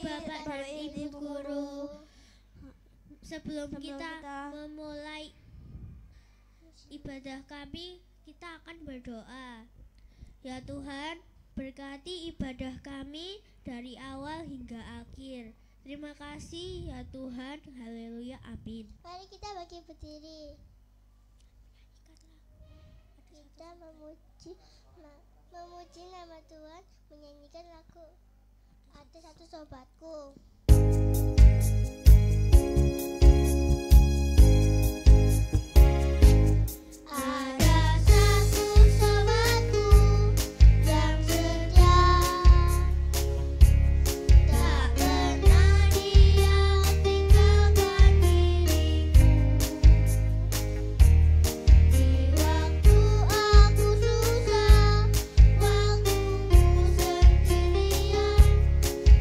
Bapak dan Ibu Guru. Sebelum kita memulai ibadah kami, kita akan berdoa. Ya Tuhan, berkati ibadah kami dari awal hingga akhir. Terima kasih ya Tuhan. Haleluya, amin. Mari kita bagi berdiri. Kita memuji nama Tuhan, menyanyikan lagu Ada Satu Sobatku. Ada satu sobatku yang setia, tak pernah dia tinggalkan diriku. Di waktu aku susah, waktuku sendirian,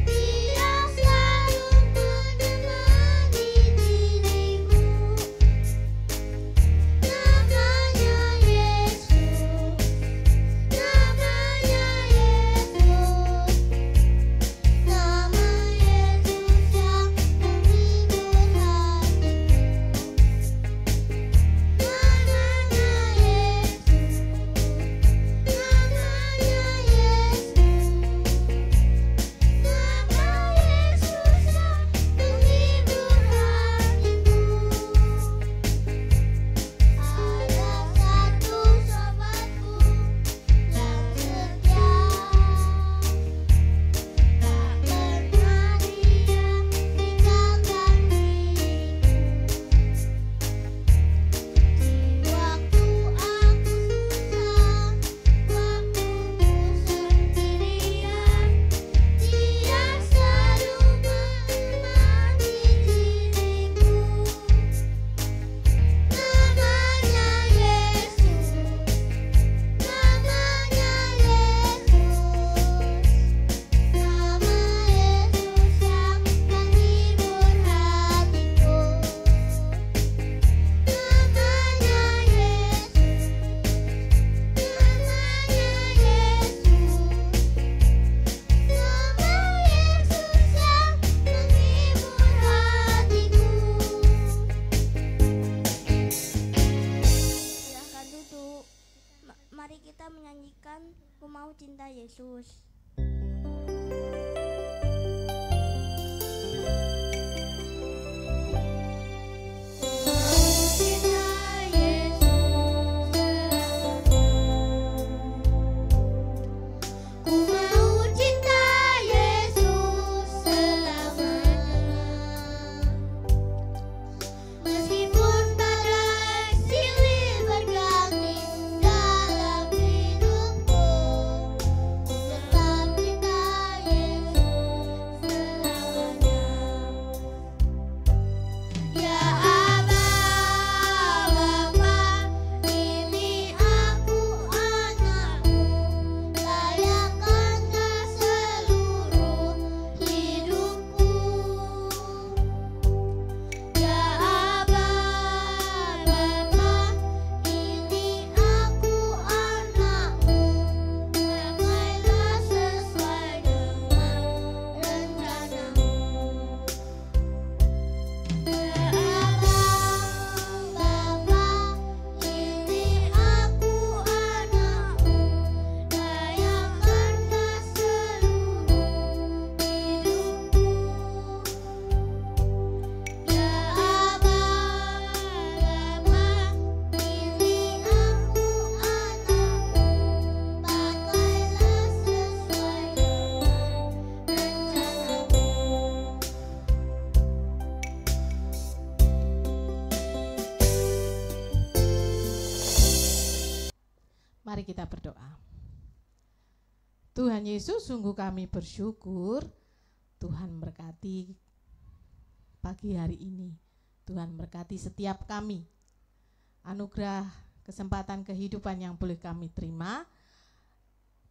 dia selalu menemani diriku. Namanya Yesus, namanya Yesus, nama Yesus yang menghibur hatiku. Namanya Yesus, namanya Yesus, nama Yesus yang menghibur hatiku. Ada satu sobatku yang setia, tak pernah dia tinggalkan diriku. Di waktu aku susah, waktuku sendirian, dia selalu menemani diriku. Namanya Yesus, namanya Yesus, nama Yesus yang menghibur hatiku. Namanya Yesus, namanya Yesus, nama Yesus yang menghibur hatiku. Silahkan duduk. Mari kita menyanyikan Ku Mau Cinta Yesus. Ku mau cinta Yesus selamanya. Meskipun badai silih berganti dalam hidupku, ku tetap cinta Yesus selamanya. Ya Aba, Bapa, ini aku anakmu, layakkanlah seluruh hidupku. Ya Aba, Bapa, ini aku anakmu, pakailah sesuai dengan rencanamu. Ya Aba, Bapa, ini aku anakmu, layakkanlah seluruh hidupku. Ya Aba, Bapa, ini aku anakmu, pakailah sesuai dengan rencanamu. Mari kita berdoa. Tuhan Yesus, sungguh kami bersyukur Tuhan berkati pagi hari ini. Tuhan berkati setiap kami. Anugerah kesempatan kehidupan yang boleh kami terima.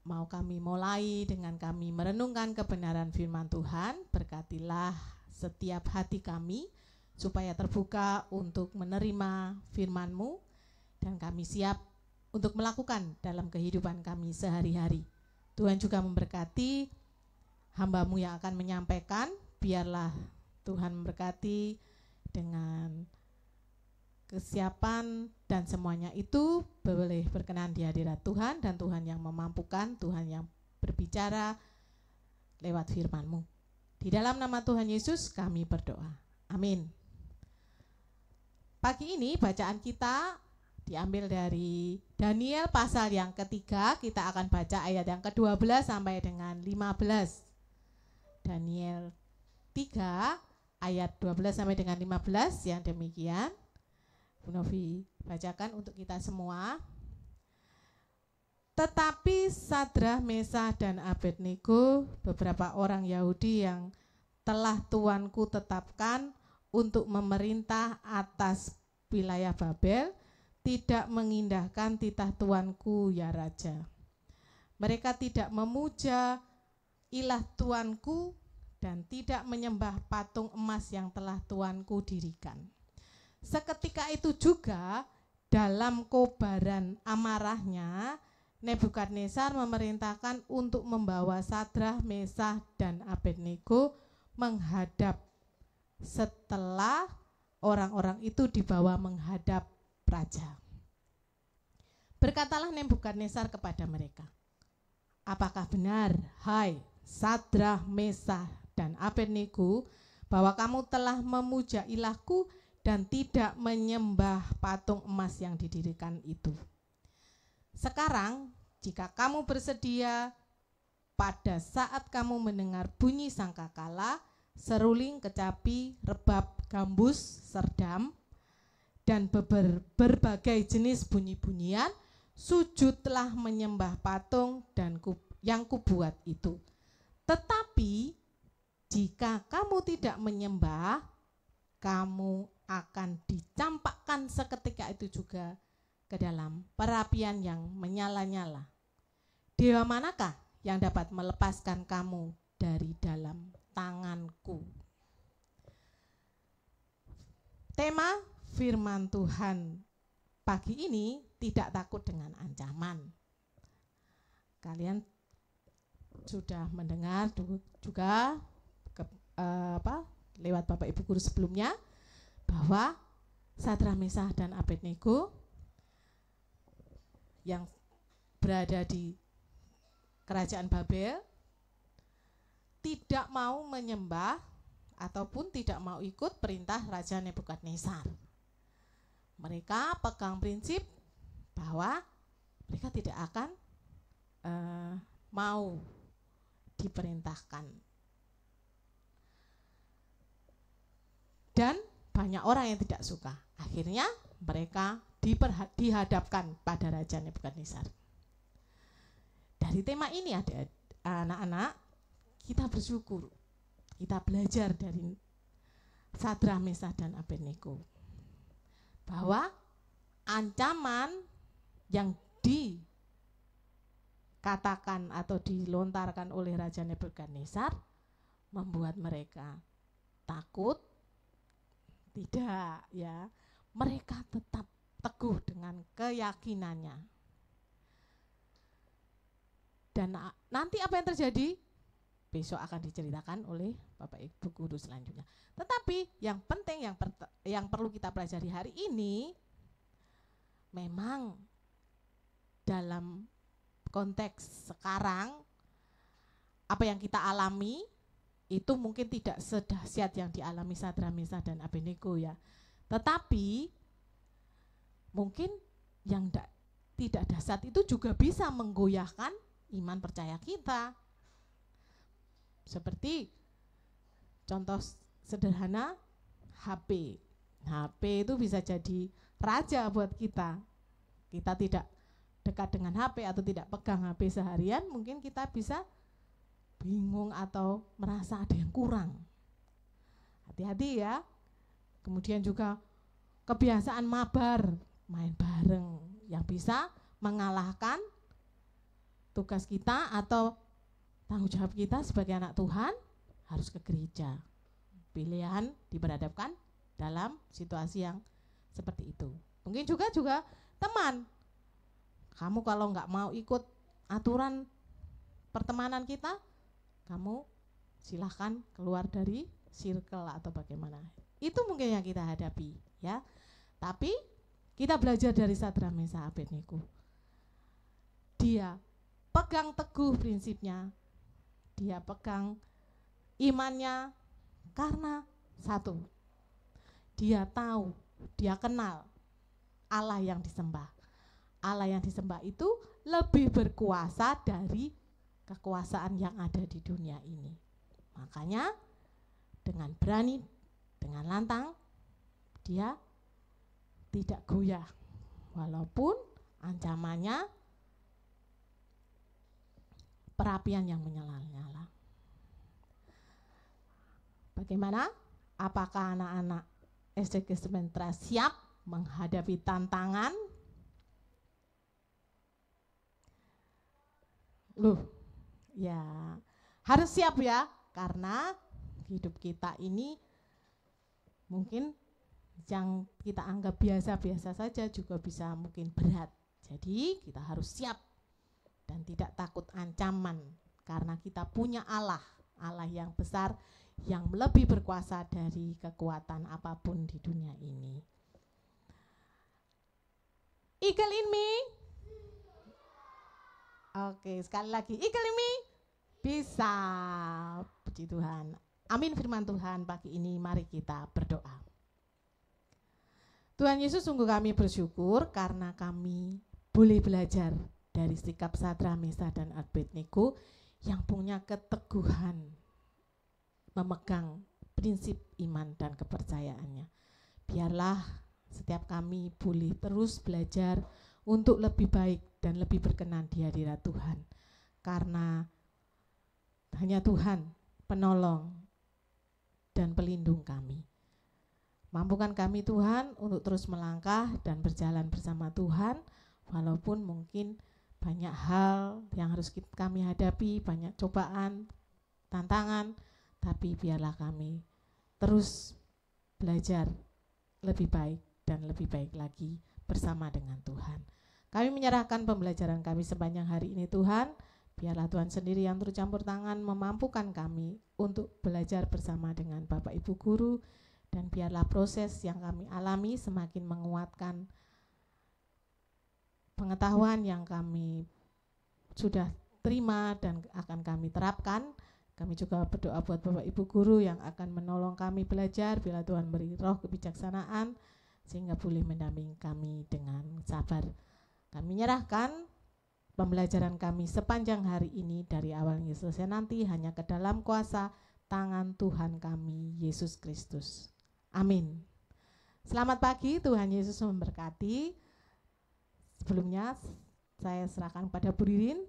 Mau kami mulai dengan kami merenungkan kebenaran firman Tuhan. Berkatilah setiap hati kami supaya terbuka untuk menerima firman-Mu, dan kami siap untuk melakukan dalam kehidupan kami sehari-hari. Tuhan juga memberkati hamba-Mu yang akan menyampaikan, biarlah Tuhan memberkati dengan kesiapan dan semuanya itu boleh berkenan di hadirat Tuhan, dan Tuhan yang memampukan, Tuhan yang berbicara lewat firman-Mu. Di dalam nama Tuhan Yesus kami berdoa. Amin. Pagi ini bacaan kita diambil dari Daniel pasal yang ketiga. Kita akan baca ayat yang ke-12 sampai dengan 15. Daniel 3 ayat 12 sampai dengan 15 yang demikian. Bu Novi bacakan untuk kita semua. Tetapi Sadrah, Mesah, dan Abednego, beberapa orang Yahudi yang telah tuanku tetapkan untuk memerintah atas wilayah Babel, tidak mengindahkan titah tuanku ya Raja. Mereka tidak memuja ilah tuanku dan tidak menyembah patung emas yang telah tuanku dirikan. Seketika itu juga dalam kobaran amarahnya, Nebukadnezar memerintahkan untuk membawa Sadrah, Mesah, dan Abednego menghadap. Setelah orang-orang itu dibawa menghadap raja, berkatalah Nebukadnezar kepada mereka, apakah benar, hai Sadrah, Mesah, dan Abednego, bahwa kamu telah memuja ilahku dan tidak menyembah patung emas yang didirikan itu? Sekarang, jika kamu bersedia, pada saat kamu mendengar bunyi sangkakala, seruling, kecapi, rebab, gambus, serdam, dan berbagai jenis bunyi-bunyian, sujudlah menyembah patung dan yang kubuat itu. Tetapi jika kamu tidak menyembah, kamu akan dicampakkan seketika itu juga ke dalam perapian yang menyala-nyala. Dewa manakah yang dapat melepaskan kamu dari dalam tanganku? Tema firman Tuhan pagi ini tidak takut dengan ancaman. Kalian sudah mendengar juga lewat Bapak Ibu guru sebelumnya bahwa Sadrah, Mesah, dan Abednego yang berada di kerajaan Babel tidak mau menyembah ataupun tidak mau ikut perintah Raja Nebukadnezar. Mereka pegang prinsip bahwa mereka tidak akan mau diperintahkan. Dan banyak orang yang tidak suka. Akhirnya mereka dihadapkan pada Raja Nebukadnezar. Dari tema ini ada anak-anak, kita bersyukur, kita belajar dari Sadrah, Mesah, dan Abednego bahwa ancaman yang dikatakan atau dilontarkan oleh Raja Nebukadnezar membuat mereka takut. Tidak, ya. Mereka tetap teguh dengan keyakinannya. Dan nanti apa yang terjadi? Besok akan diceritakan oleh Bapak Ibu guru selanjutnya. Tetapi yang penting yang perlu kita pelajari hari ini, memang dalam konteks sekarang apa yang kita alami itu mungkin tidak sedahsyat yang dialami Sadrah, Mesah, dan Abednego ya. Tetapi mungkin yang tidak dahsyat itu juga bisa menggoyahkan iman percaya kita. Seperti contoh sederhana HP. HP itu bisa jadi raja buat kita. Kita tidak dekat dengan HP atau tidak pegang HP seharian, mungkin kita bisa bingung atau merasa ada yang kurang. Hati-hati ya. Kemudian juga kebiasaan mabar, main bareng, yang bisa mengalahkan tugas kita atau tanggung jawab kita sebagai anak Tuhan harus ke gereja. Pilihan diperhadapkan dalam situasi yang seperti itu. Mungkin juga teman. Kamu kalau nggak mau ikut aturan pertemanan kita, kamu silahkan keluar dari circle atau bagaimana. Itu mungkin yang kita hadapi ya. Tapi kita belajar dari Sadrak Meshach Abednego. Dia pegang teguh prinsipnya, dia pegang imannya karena satu, dia tahu, dia kenal Allah yang disembah. Allah yang disembah itu lebih berkuasa dari kekuasaan yang ada di dunia ini. Makanya dengan berani, dengan lantang, dia tidak goyah walaupun ancamannya perapian yang menyala-nyala. Bagaimana? Apakah anak-anak SDG Sementara siap menghadapi tantangan? Ya harus siap ya, karena hidup kita ini mungkin yang kita anggap biasa-biasa saja juga bisa mungkin berat. Jadi kita harus siap dan tidak takut ancaman, karena kita punya Allah yang besar, yang lebih berkuasa dari kekuatan apapun di dunia ini. Eagle in me. Oke, sekali lagi, eagle in me. Bisa. Puji Tuhan. Amin firman Tuhan pagi ini, mari kita berdoa. Tuhan Yesus, sungguh kami bersyukur karena kami boleh belajar dari sikap Sadrak Meshach dan Abednego yang punya keteguhan memegang prinsip iman dan kepercayaannya. Biarlah setiap kami boleh terus belajar untuk lebih baik dan lebih berkenan di hadirat Tuhan, karena hanya Tuhan penolong dan pelindung kami. Mampukan kami Tuhan untuk terus melangkah dan berjalan bersama Tuhan, walaupun mungkin banyak hal yang harus kami hadapi, banyak cobaan, tantangan, tapi biarlah kami terus belajar lebih baik dan lebih baik lagi bersama dengan Tuhan. Kami menyerahkan pembelajaran kami sepanjang hari ini Tuhan, biarlah Tuhan sendiri yang tercampur tangan memampukan kami untuk belajar bersama dengan Bapak Ibu Guru, dan biarlah proses yang kami alami semakin menguatkan pengetahuan yang kami sudah terima dan akan kami terapkan. Kami juga berdoa buat Bapak Ibu Guru yang akan menolong kami belajar, bila Tuhan beri roh kebijaksanaan sehingga boleh mendampingi kami dengan sabar. Kami menyerahkan pembelajaran kami sepanjang hari ini dari awal hingga selesai nanti hanya ke dalam kuasa tangan Tuhan kami, Yesus Kristus. Amin. Selamat pagi, Tuhan Yesus memberkati. Sebelumnya saya serahkan kepada Bu Ririn